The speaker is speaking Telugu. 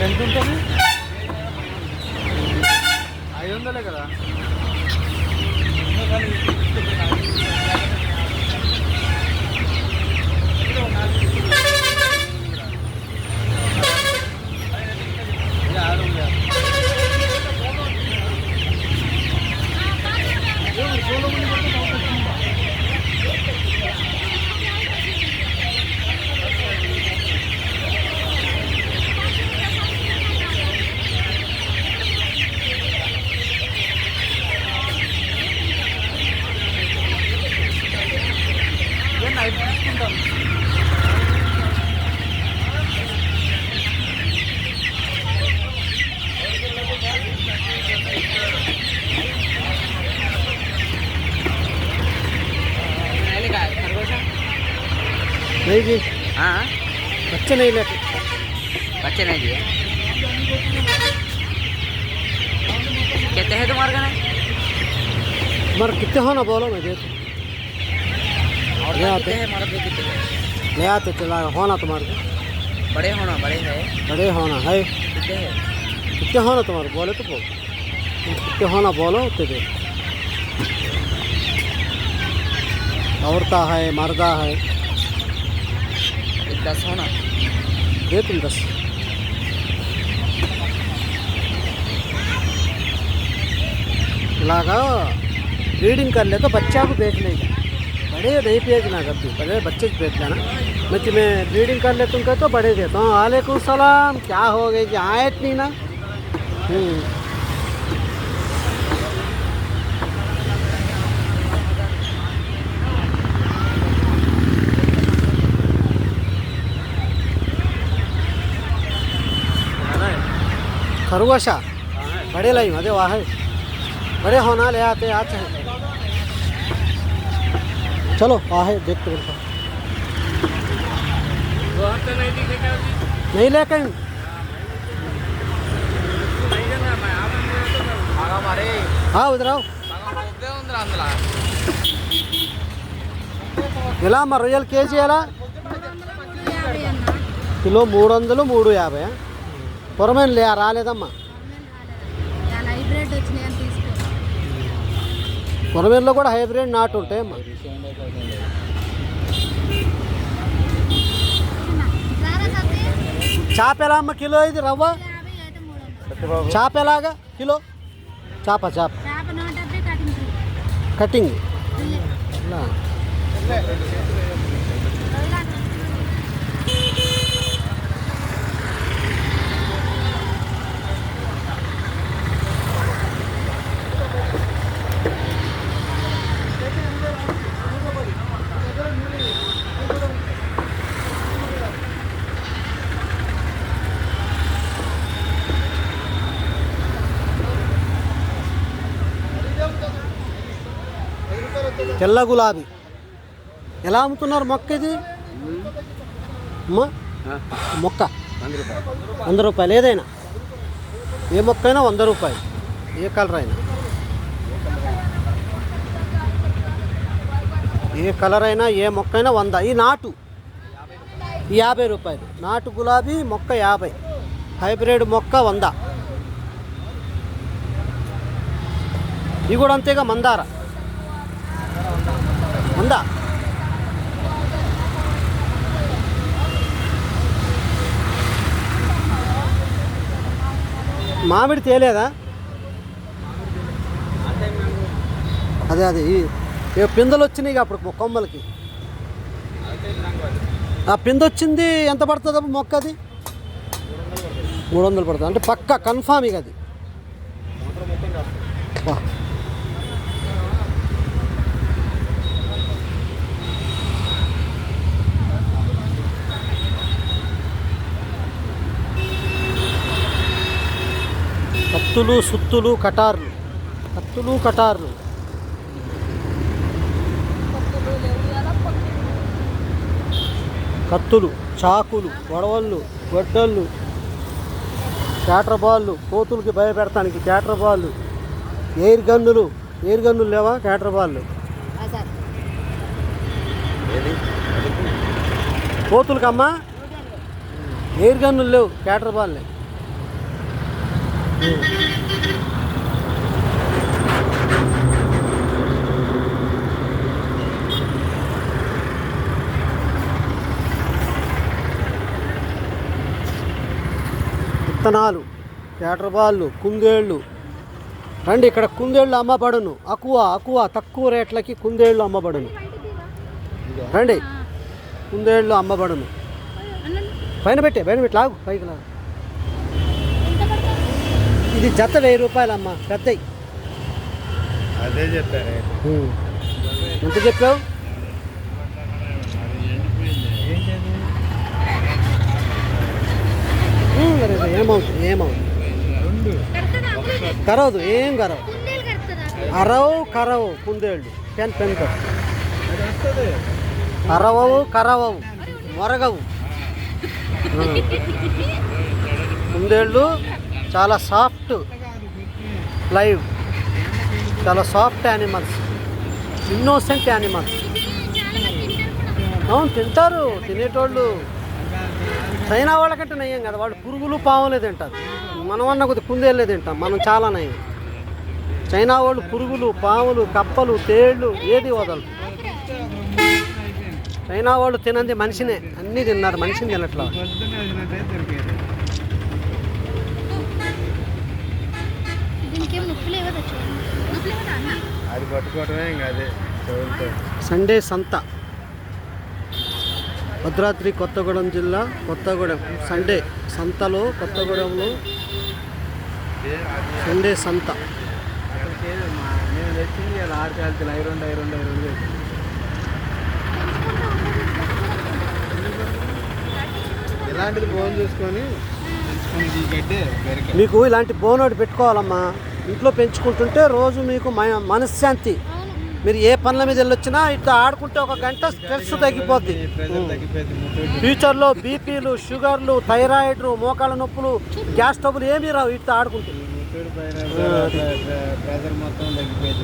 ఎంత ఉంటుంది? 500 కదా. नहीं जी, हाँ बच्चे नहीं लेते. बच्चे नहीं दिए. कहते हैं तुम्हारे का मगर कितने हो ना बोलो, मैं देता और ले आते कितने हैं हमारे पे कितने हैं? ले आते चला होना तुम्हारे को. बड़े होना बड़े है बड़े होना है. कितने हैं? कितने होना तुम्हारे बोले तो बोलो. कितने होना बोलो तो दे. औरता है मर्दा है. 10 होना दे तुम 10. लागा ब्रीडिंग कर ले तो बच्चा को बेच लेगा. बड़े नहीं बेचना कभी. बड़े बच्चे को बेच लेना. मैं तुम्हें ब्रीडिंग कर ले तुम कहते तो बड़े देता हूँ. वालेकुम सलाम. क्या हो गई कि आए इतनी ना. खरगोशा बड़े लाई मजे वाह है. बड़े होना ले आते आज है. चलो वाह है देखते हैं. नहीं ले कहीं. हाँ उधर आओ. ఎలా అమ్మ రొయ్యలు కేజీ ఎలా? కిలో 300, 350. పొరమేను రాలేదమ్మా. పొరమేనులో కూడా హైబ్రిడ్ నాటు ఉంటాయమ్మా. చేప ఎలా అమ్మ కిలో? ఇది రవ్వ చేప ఎలాగా కిలో? చేప కటింగ్ తెల్ల గులాబీ ఎలా అమ్ముతున్నారు మొక్క? ఇది మొక్క 100 రూపాయలు. ఏదైనా ఏ మొక్క అయినా 100 రూపాయలు. ఏ కలర్ అయినా ఏ కలర్ అయినా ఏ మొక్క అయినా 100. ఈ నాటు 50 రూపాయలు. నాటు గులాబీ మొక్క 50. హైబ్రిడ్ మొక్క 100. ఇవి కూడా అంతేగా. మందార 100. మామిడి తేలేదా? అదే పిందెలు వచ్చినాయి అప్పుడు కొమ్మలకి. ఆ పిందె వచ్చింది ఎంత పడుతుంది అప్పుడు మొక్క? అది 300 పడుతుంది. అంటే పక్కా కన్ఫామ్ ఇక అది. కత్తులు సుత్తులు కటార్లు. కత్తులు కటార్లు. కత్తులు చాకులు గొడవళ్ళు గొడ్డళ్ళు క్యాటర్ బాళ్ళు. కోతులకి భయపెడతానికి క్యాటర్ బాళ్ళు. ఎయిర్ గన్నులు లేవా? క్యాటర్ బాళ్ళు. కోతులకమ్మా ఎయిర్ గన్నులు లేవు, క్యాటర్ బాల్ లేవు. విత్తనాలు, క్యాటర్ బాళ్ళు, కుందేళ్ళు. రండి, ఇక్కడ కుందేళ్ళు అమ్మబడును. అకువ తక్కువ రేట్లకి కుందేళ్ళు అమ్మబడును. రండి, కుందేళ్ళు అమ్మబడును. పైన పెట్టి లాగు, పైకి లాగు. ఇది జత 1000 రూపాయలు అమ్మ, పెద్దవి. అదే చెప్పారు. ఎంత చెప్పావు? ఏమవుతుంది కరవదు, ఏం కరవు కుందేళ్ళు. పెన్ కట్టు. కరవవు మొరగవు. కుందేళ్ళు చాలా సాఫ్ట్ లైవ్, చాలా సాఫ్ట్ యానిమల్స్, ఇన్నోసెంట్ యానిమల్స్. అవును, తింటారు. తినేటోళ్ళు చైనా వాళ్ళకంటే నయ్యం కదా, వాళ్ళు పురుగులు పాములే తింటారు. మనం అన్న కొద్ది కుందేళ్ళే తింటాం, మనం చాలా నయం. చైనా వాళ్ళు పురుగులు, పాములు, కప్పలు, తేళ్ళు ఏది వదలరు. చైనా వాళ్ళు తినంది మనిషినే, అన్నీ తిన్నారు, మనిషిని తినట్లా. అది పట్టుకోవటమే ఇంకా అదే. సండే సంత, భద్రాద్రి కొత్తగూడెం జిల్లా, కొత్తగూడెం సండే సంతలో, కొత్తగూడెంలో సండే సంత. నేను తెచ్చింది అది 6 కాలుతులు, 5 ఇలాంటిది ఫోన్ చూసుకొని ఈ గడ్డే మీకు ఇలాంటి బోనోడు పెట్టుకోవాలమ్మా. ఇంట్లో పెంచుకుంటుంటే రోజు మీకు మనశ్శాంతి. మీరు ఏ పనుల మీద వెళ్ళొచ్చినా ఇట్లా ఆడుకుంటే 1 గంట స్ట్రెస్ తగ్గిపోద్ది. ఫ్యూచర్లో బీపీలు, షుగర్లు, థైరాయిడ్, మోకాళ్ళ నొప్పులు, గ్యాస్ ట్రబుల్ ఏమీ రావు ఇట్లా ఆడుకుంటే. ప్రెజర్ మొత్తం తగ్గిపోయింది.